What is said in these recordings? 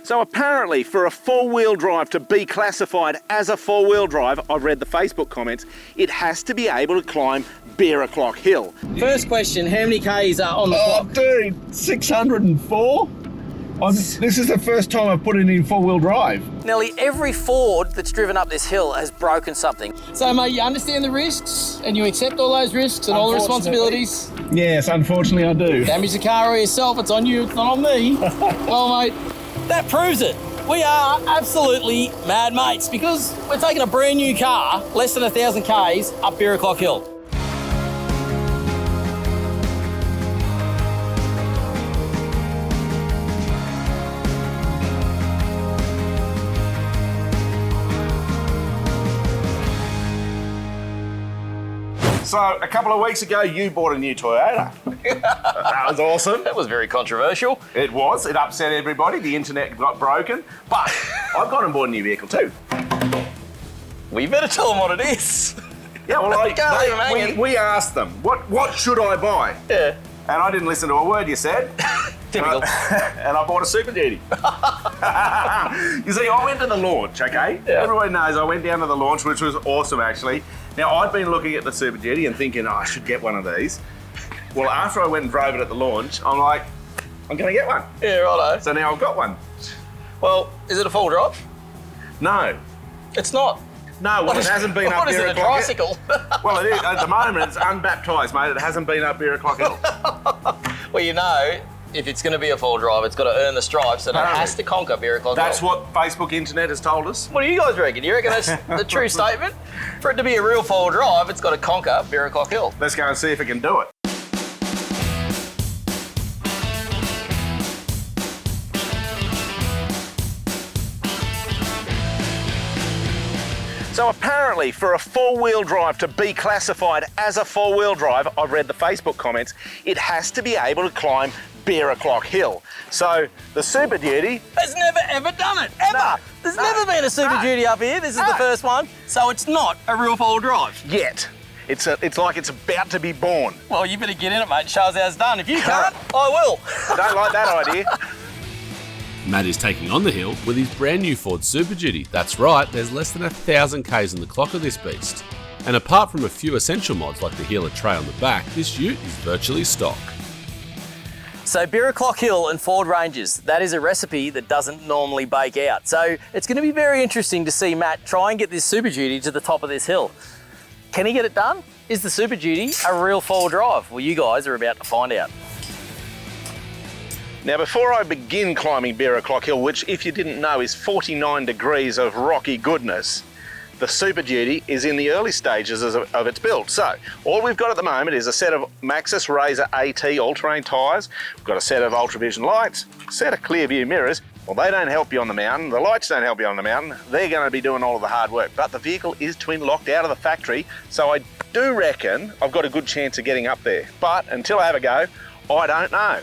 So apparently for a four-wheel drive to be classified as a four-wheel drive, I've read the Facebook comments, it has to be able to climb Beerock Hill. First question, how many Ks are on the clock? Dude, 604? This is the first time I've put it in four-wheel drive. Nearly every Ford that's driven up this hill has broken something. So, mate, you understand the risks and you accept all those risks and all the responsibilities? Yes, unfortunately I do. Damage the car or yourself, it's on you, it's not on me. Well, mate, that proves it. We are absolutely mad mates because we're taking a brand new car, less than 1,000 Ks, up Beerock Hill. So a couple of weeks ago, you bought a new Toyota. That was awesome. That was very controversial. It was. It upset everybody. The internet got broken. But I've gone and bought a new vehicle too. We better tell them what it is. Yeah, well, we asked them, what should I buy? Yeah. And I didn't listen to a word you said. Typical. And I bought a Super Duty. You see, I went to the launch, okay? Yeah. Everyone knows I went down to the launch, which was awesome, actually. Now, I'd been looking at the Super Duty and thinking, I should get one of these. Well, after I went and drove it at the launch, I'm like, I'm going to get one. Yeah, righto. So now I've got one. Well, is it a full drive? No. It's not. No, well, it hasn't been up What is it, a tricycle? Well, it is. At the moment, it's unbaptised, mate. It hasn't been up Beerock Hill. Well, you know, if it's going to be a full drive, it's got to earn the stripes and it has to conquer Beerock Hill. That's what Facebook internet has told us. What do you guys reckon? You reckon that's the true statement? For it to be a real full drive, it's got to conquer Beerock Hill. Let's go and see if it can do it. So apparently for a four-wheel drive to be classified as a four-wheel drive, I've read the Facebook comments, it has to be able to climb Beerock Hill. So the Super Duty has never ever done it, ever. No, There's never been a Super Duty up here. This is the first one. So it's not a real four-wheel drive. Yet. It's like it's about to be born. Well, you better get in it, mate, and show us how it's done. If you can't, I will. I don't like that idea. Matt is taking on the hill with his brand new Ford Super Duty. That's right, there's less than 1,000 Ks on the clock of this beast. And apart from a few essential mods like the healer tray on the back, this ute is virtually stock. So Beerock Hill and Ford Rangers, that is a recipe that doesn't normally bake out. So it's going to be very interesting to see Matt try and get this Super Duty to the top of this hill. Can he get it done? Is the Super Duty a real four-wheel drive? Well, you guys are about to find out. Now, before I begin climbing Beerock Hill, which, if you didn't know, is 49 degrees of rocky goodness, the Super Duty is in the early stages of its build. So, all we've got at the moment is a set of Maxxis Razor AT all-terrain tyres. We've got a set of Ultravision lights, a set of clear view mirrors. Well, they don't help you on the mountain. The lights don't help you on the mountain. They're going to be doing all of the hard work. But the vehicle is twin locked out of the factory, so I do reckon I've got a good chance of getting up there. But until I have a go, I don't know.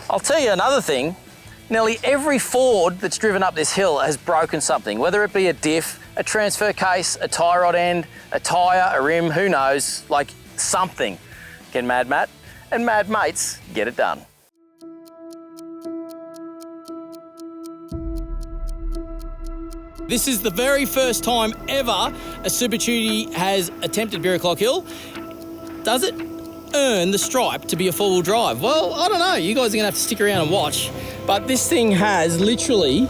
I'll tell you another thing. Nearly every Ford that's driven up this hill has broken something, whether it be a diff, a transfer case, a tie rod end, a tyre, a rim, who knows, like something. Can Mad Matt and Mad Mates get it done? This is the very first time ever a Super Duty has attempted Beerock Hill. Does it earn the stripe to be a four-wheel drive? Well, I don't know. You guys are going to have to stick around and watch. But this thing has literally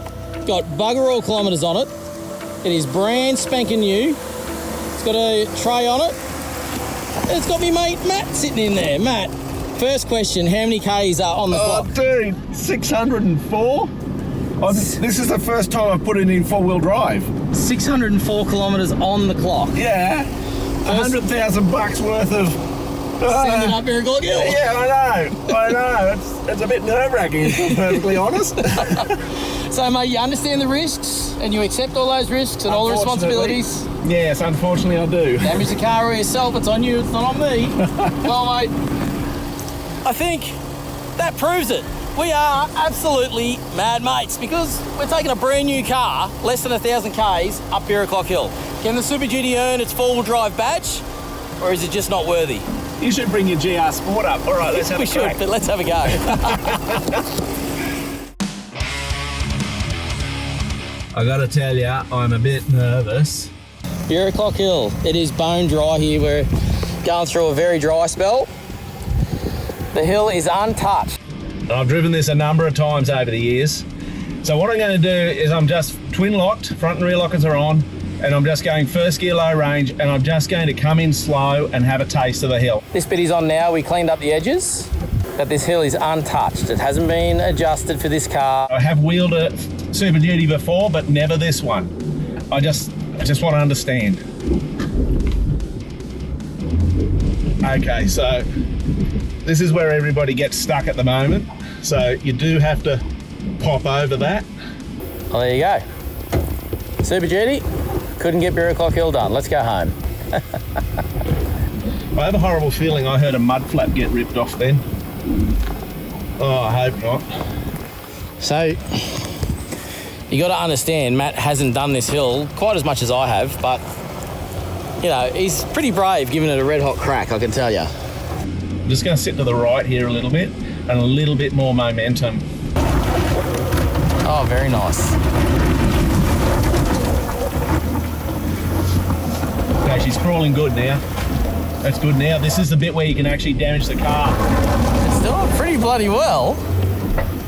got bugger all kilometres on it. It is brand spanking new. It's got a tray on it. And it's got me mate Matt sitting in there. Matt, first question, how many Ks are on the clock? Dude, 604? This is the first time I've put it in four-wheel drive. 604 kilometres on the clock. Yeah. $100,000 worth of... Standing up Beerock Hill. Yeah, I know. It's a bit nerve-wracking, if I'm perfectly honest. So, mate, you understand the risks and you accept all those risks and all the responsibilities? Yes, unfortunately I do. Damage the car or yourself, it's on you, it's not on me. Well, mate, I think that proves it. We are absolutely mad mates because we're taking a brand new car, less than 1,000 Ks, up Beerock Hill. Can the Super Duty earn its four-wheel drive badge, or is it just not worthy? You should bring your GR Sport up. All right, let's have a crack. We should, but let's have a go. I gotta tell you, I'm a bit nervous. Beerock Hill. It is bone dry here. We're going through a very dry spell. The hill is untouched. I've driven this a number of times over the years. So what I'm going to do is I'm just twin locked, front and rear lockers are on, and I'm just going first gear low range, and I'm just going to come in slow and have a taste of the hill. This bit is on now. We cleaned up the edges, but this hill is untouched. It hasn't been adjusted for this car. I have wheeled a Super Duty before, but never this one. I just want to understand. Okay, so this is where everybody gets stuck at the moment. So you do have to pop over that. Well, there you go. Super Duty, couldn't get Beerock Hill done. Let's go home. I have a horrible feeling I heard a mud flap get ripped off then. Oh, I hope not. So, you got to understand, Matt hasn't done this hill quite as much as I have, but, you know, he's pretty brave giving it a red hot crack, I can tell you. I'm just going to sit to the right here a little bit and a little bit more momentum. Oh, very nice. Okay, she's crawling good now. That's good now. This is the bit where you can actually damage the car. It's doing pretty bloody well.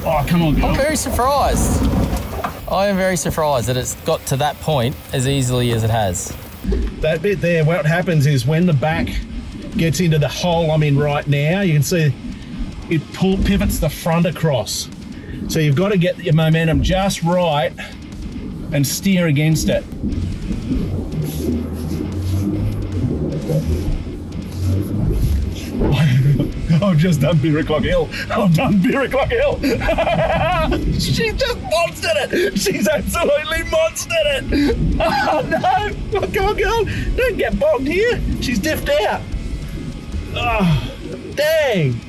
Oh, come on, girl. I'm very surprised. I am very surprised that it's got to that point as easily as it has. That bit there, what happens is when the back gets into the hole I'm in right now, you can see it pivots the front across. So you've got to get your momentum just right and steer against it. I've just done Beerock Hill. I've done Beerock Hill. She's just monstered it. She's absolutely monstered it. Oh no. Oh, come on, girl. Don't get bogged here. She's diffed out. Oh, dang.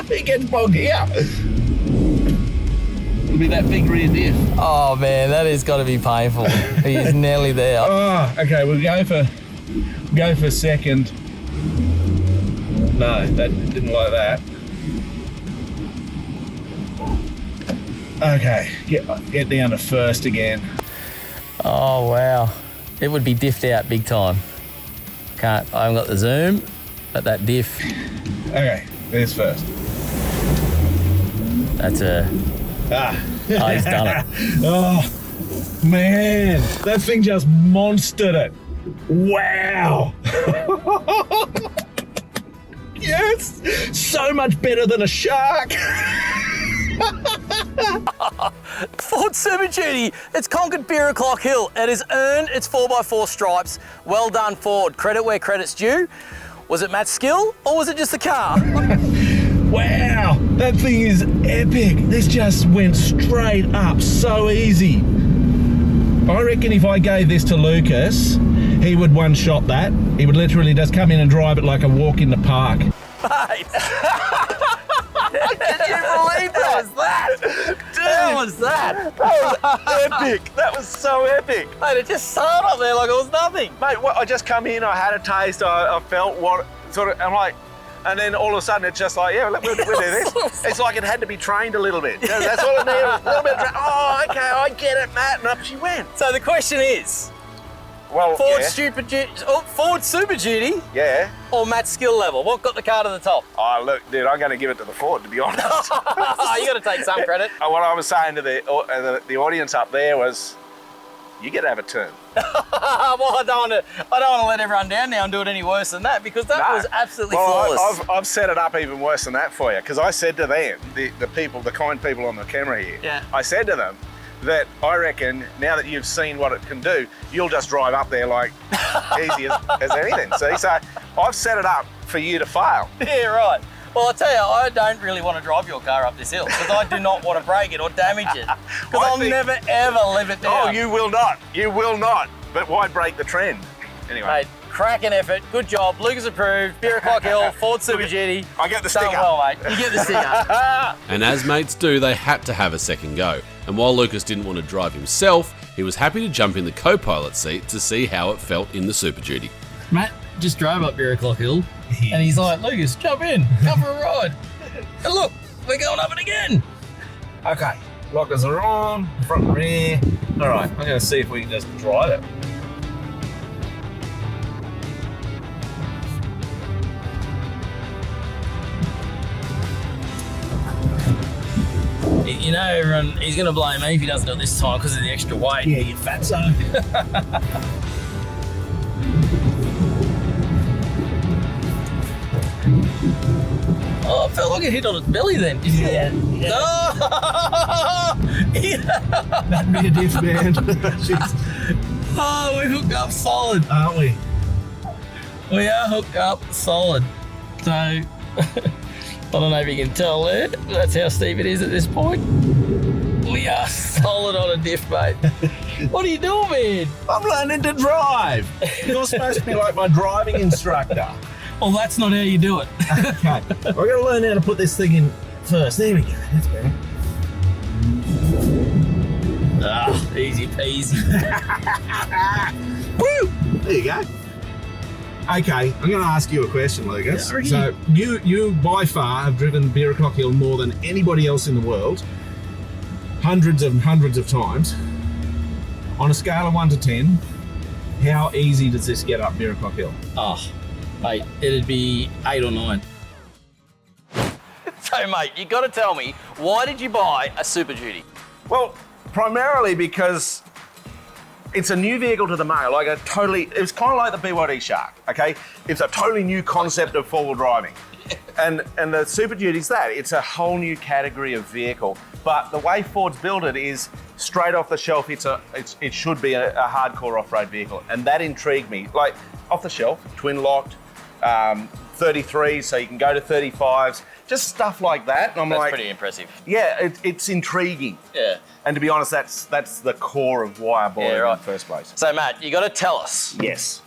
He gets bogged here. It'll be that big rear diff. Oh man, that has got to be painful. He is nearly there. Oh, okay, we'll go for second. No, that didn't like that. Okay, get down to first again. Oh wow, it would be diffed out big time. I haven't got the zoom, but that diff. Okay, there's first. That's a. Ah. Oh, he's done it. Oh man, that thing just monstered it. Wow. Yes, so much better than a shark. Ford Super Duty, it's conquered Beerock Hill. It has earned its 4x4 stripes. Well done, Ford. Credit where credit's due. Was it Matt's skill or was it just the car? Wow, that thing is epic. This just went straight up so easy. I reckon if I gave this to Lucas, he would one-shot that. He would literally just come in and drive it like a walk in the park. Mate. Did you believe that was that? Dude, how was that? That was epic. That was so epic. Mate, it just sat up there like it was nothing. Mate, I just come in, I had a taste, I felt what sort of, I'm like, and then all of a sudden it's just like, yeah, we'll do this. It's like it had to be trained a little bit. That's all it needed, a little bit of oh, okay, I get it, Matt, and up she went. So the question is, well, Ford, yeah. Ford Super Duty Yeah. or Matt's skill level? What got the car to the top? Oh, look, dude, I'm going to give it to the Ford, to be honest. Oh, you got to take some credit. What I was saying to the audience up there was, you get to have a turn. Well, I don't want to let everyone down now and do it any worse than that, because that was absolutely flawless. I've set it up even worse than that for you, because I said to them, the people, the kind people on the camera here, yeah. I said to them that I reckon now that you've seen what it can do, you'll just drive up there like easy as anything. See, so I've set it up for you to fail. Yeah, right. Well, I'll tell you, I don't really want to drive your car up this hill because I do not want to break it or damage it, because I'll never, ever live it down. Oh, you will not. You will not. But why break the trend? Anyway. Mate, cracking effort. Good job. Lucas approved. Beerock Hill, Ford Super Duty. I get the sticker. Done well, mate. You get the sticker. And as mates do, they had to have a second go. And while Lucas didn't want to drive himself, he was happy to jump in the co-pilot seat to see how it felt in the Super Duty. Matt just drove up Beerock Hill and he's like, Lucas, jump in, come for a ride. And look, we're going up it again. Okay, Lockers are on, front and rear. All right, I'm going to see if we can just drive it. You know, everyone, he's going to blame me if he doesn't do it this time because of the extra weight. Yeah, you fatso. Oh, I felt like it hit on its belly then. Yeah. Oh! That'd be a diff, man. Jeez. Oh, we hooked up solid. Aren't we? We are hooked up solid. So, I don't know if you can tell there. That's how steep it is at this point. We are solid on a diff, mate. What are you doing, man? I'm learning to drive. You're supposed to be like my driving instructor. Well, that's not how you do it. Okay, we're going to learn how to put this thing in first. There we go. That's better. Ah, easy peasy. Woo! There you go. Okay, I'm going to ask you a question, Lucas. Yeah, so you by far have driven Beerock Hill more than anybody else in the world, hundreds and hundreds of times. On a scale of 1 to 10, how easy does this get up Beerock Hill? Oh, mate, it'd be 8 or 9. So, mate, you got to tell me, why did you buy a Super Duty? Well, primarily because it's a new vehicle to the male. Like it was kind of like the BYD Shark, okay? It's a totally new concept of four-wheel driving. And the Super Duty's that. It's a whole new category of vehicle. But the way Ford's built it is straight off the shelf. It should be a hardcore off-road vehicle. And that intrigued me. Like off the shelf, twin locked, 33s, so you can go to 35s, just stuff like that. And I'm That's like, pretty impressive. yeah, it's intriguing. Yeah. And to be honest, that's the core of why I bought it in the first place. So, Matt, you got to tell us. Yes.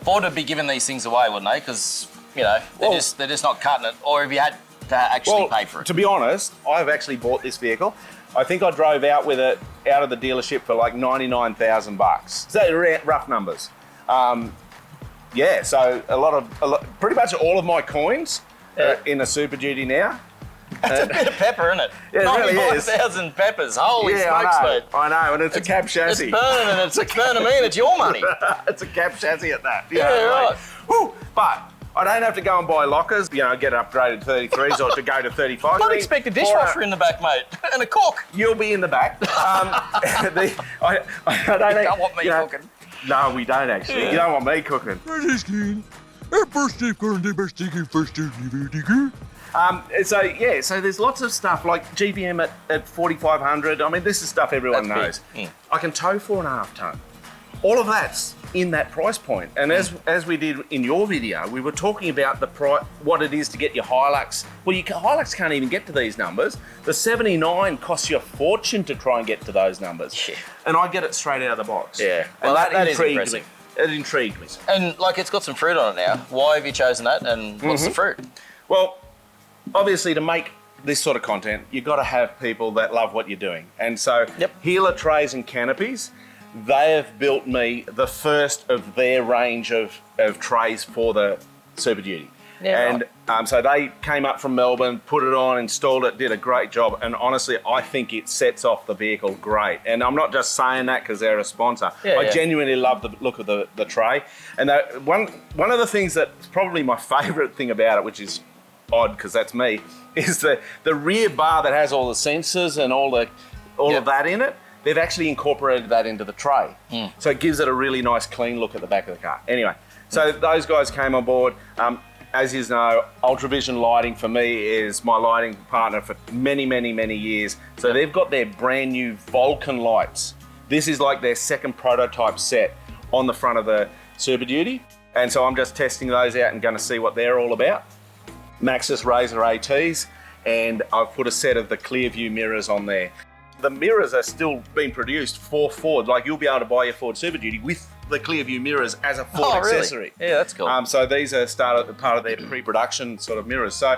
Ford would be giving these things away, wouldn't they? Because, you know, they're just not cutting it. Or have you had to actually pay for it? To be honest, I've actually bought this vehicle. I think I drove out with it out of the dealership for like $99,000. So rough numbers. Yeah, so pretty much all of my coins are in a Super Duty now. That's a bit of pepper, isn't it? Yeah, it really is. 99,000 peppers. Holy smokes, mate. I know, and it's a cab chassis. It's burning, and it's burning me, and it's your money. It's a cab chassis at that. Yeah, right. Woo, but I don't have to go and buy lockers, get upgraded 33s or to go to 35s. I'd expect a dishwasher in the back, mate, and a cook. You'll be in the back. I don't You don't want me cooking. No, we don't actually. You don't want me cooking. So there's lots of stuff like GVM at 4,500. I mean, this is stuff everyone knows. Big. I can tow 4.5 ton. All of that's in that price point. And as we did in your video, we were talking about the price, what it is to get your Hilux. Well, Hilux can't even get to these numbers. The 79 costs you a fortune to try and get to those numbers. Yeah. And I get it straight out of the box. Yeah. Well, that is intrigued impressive. me. It intrigued me. And like, it's got some fruit on it now. Why have you chosen that? And what's the fruit? Well, obviously to make this sort of content, you've got to have people that love what you're doing. And so Healer trays and canopies, they have built me the first of their range of trays for the Super Duty. Yeah, and so they came up from Melbourne, put it on, installed it, did a great job. And honestly, I think it sets off the vehicle great. And I'm not just saying that because they're a sponsor. I genuinely love the look of the tray. And one of the things that's probably my favourite thing about it, which is odd because that's me, is the rear bar that has all the sensors and all of that in it. They've actually incorporated that into the tray. So it gives it a really nice clean look at the back of the car. Anyway, so those guys came on board. As you know, Ultravision Lighting for me is my lighting partner for many, many, many years. So they've got their brand new Vulcan lights. This is like their second prototype set on the front of the Super Duty. And so I'm just testing those out and going to see what they're all about. Maxxis Razor ATs, and I've put a set of the Clearview mirrors on there. The mirrors are still being produced for Ford. Like, you'll be able to buy your Ford Super Duty with the Clearview mirrors as a Ford accessory. Really? Yeah, that's cool. So these are part of their pre-production sort of mirrors. So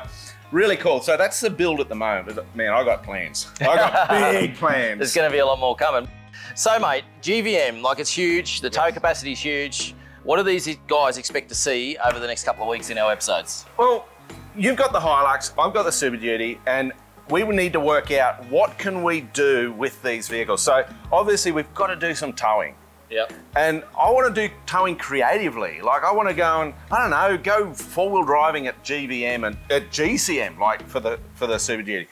really cool. So that's the build at the moment. Man, I got plans. I got big plans. There's going to be a lot more coming. So, mate, GVM, like, it's huge. The tow capacity is huge. What do these guys expect to see over the next couple of weeks in our episodes? Well, you've got the Hilux, I've got the Super Duty, and we would need to work out what can we do with these vehicles. So obviously we've got to do some towing. Yep. And I want to do towing creatively. Like I want to go and, I don't know, go four-wheel driving at GVM and at GCM, like for the Super Duty.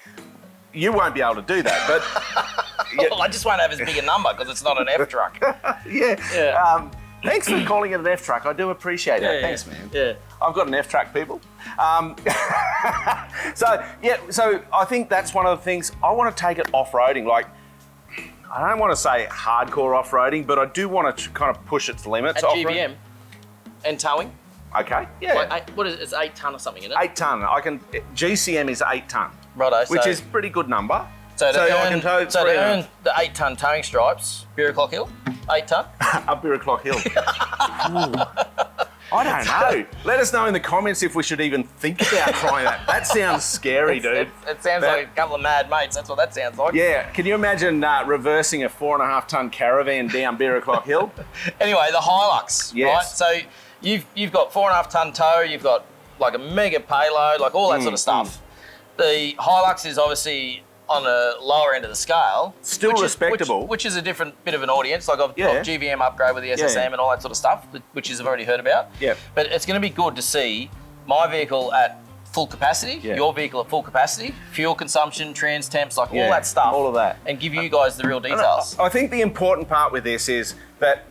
You won't be able to do that, but... Well, I just won't have as big a number because it's not an F truck. Yeah. Thanks for calling it an F truck. I do appreciate that. Thanks, man. Yeah. I've got an F truck, people. So I think that's one of the things. I want to take it off-roading. Like, I don't want to say hardcore off-roading, but I do want to kind of push its limits. At GVM and towing. Okay. Yeah. Like what is it? It's 8 ton or something, isn't it? 8 ton. GCM is 8 ton. Righto. Which is a pretty good number. So to earn earn the 8 ton towing stripes, Beerock Hill, 8 ton. Up Beerock Hill. I don't know. Let us know in the comments if we should even think about trying that. That sounds scary, dude. It sounds like a couple of mad mates. That's what that sounds like. Yeah. Can you imagine reversing a 4.5 ton caravan down Beerock Hill? Anyway, the Hilux, yes. right? So you've got 4.5 ton tow. You've got like a mega payload, like all that sort of stuff. The Hilux is obviously on a lower end of the scale. Still respectable. Which is a different bit of an audience. Like I've GVM upgrade with the SSM and all that sort of stuff, which you've already heard about. Yeah. But it's going to be good to see my vehicle at full capacity, your vehicle at full capacity, fuel consumption, trans temps, like all that stuff. All of that. And give you guys the real details. I think the important part with this is that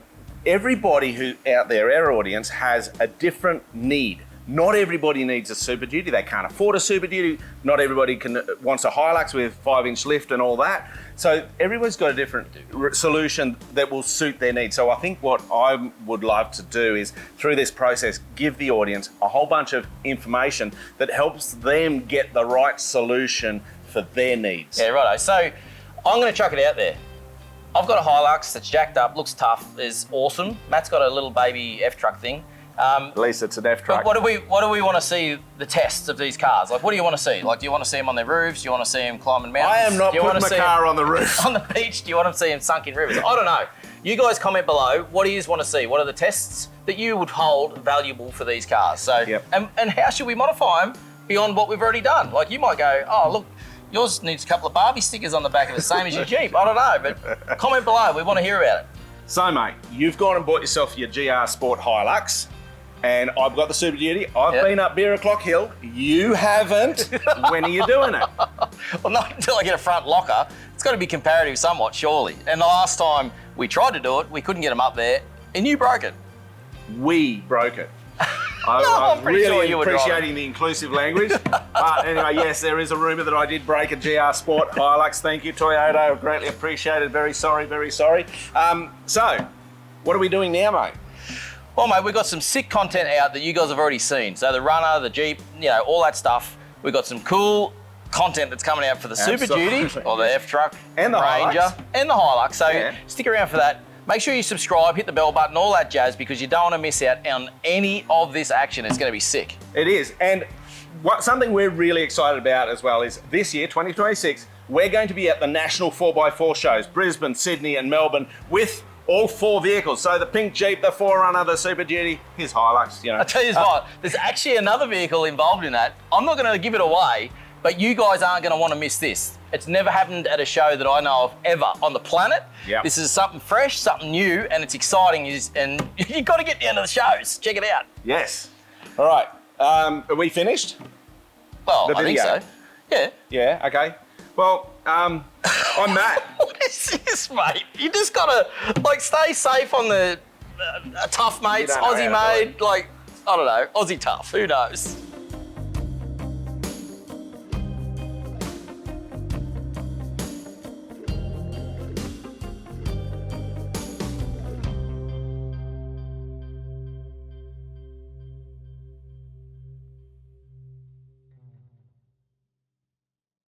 everybody who out there, our audience, has a different need. Not everybody needs a Super Duty. They can't afford a Super Duty. Not everybody wants a Hilux with 5-inch lift and all that. So everybody's got a different solution that will suit their needs. So I think what I would love to do is, through this process, give the audience a whole bunch of information that helps them get the right solution for their needs. Yeah, righto. So I'm going to chuck it out there. I've got a Hilux that's jacked up, looks tough, is awesome. Matt's got a little baby F truck thing. At least it's an F truck. But what do we want to see the tests of these cars? Like, what do you want to see? Like, do you want to see them on their roofs? Do you want to see them climbing mountains? I am not putting my car on the roof. On the beach? Do you want to see them sunk in rivers? I don't know. You guys comment below. What do you want to see? What are the tests that you would hold valuable for these cars? So, and how should we modify them beyond what we've already done? Like, you might go, oh, look, yours needs a couple of Barbie stickers on the back of it, same as your Jeep. I don't know, but comment below. We want to hear about it. So, mate, you've gone and bought yourself your GR Sport Hilux. And I've got the Super Duty. I've been up Beerock Hill. You haven't. When are you doing it? Well, not until I get a front locker. It's got to be comparative somewhat, surely. And the last time we tried to do it, we couldn't get them up there, and you broke it. We broke it. I'm pretty really sure you were appreciating the inclusive language. But anyway, yes, there is a rumour that I did break a GR Sport Hilux. Thank you, Toyota. Greatly appreciated. Very sorry, very sorry. So, what are we doing now, mate? Well, mate, we've got some sick content out that you guys have already seen. So the Runner, the Jeep, you know, all that stuff. We've got some cool content that's coming out for the Super Duty or the F Truck, and the Ranger, Hilux. and the Hilux. So stick around for that. Make sure you subscribe, hit the bell button, all that jazz, because you don't want to miss out on any of this action. It's going to be sick. It is. And something we're really excited about as well is this year, 2026, we're going to be at the National 4x4 shows, Brisbane, Sydney, and Melbourne, with all 4 vehicles. So the pink Jeep, the 4Runner, the Super Duty, his Hilux, you know. I'll tell you what, there's actually another vehicle involved in that. I'm not going to give it away, but you guys aren't going to want to miss this. It's never happened at a show that I know of ever on the planet. Yep. This is something fresh, something new, and it's exciting, and you've got to get down to the shows. Check it out. Yes. All right. Are we finished? Well, I think so. Yeah. Yeah, okay. Well, I'm Matt. What is this, mate? You just got to, like, stay safe on the tough mates, Aussie made, like, I don't know, Aussie tough. Who knows?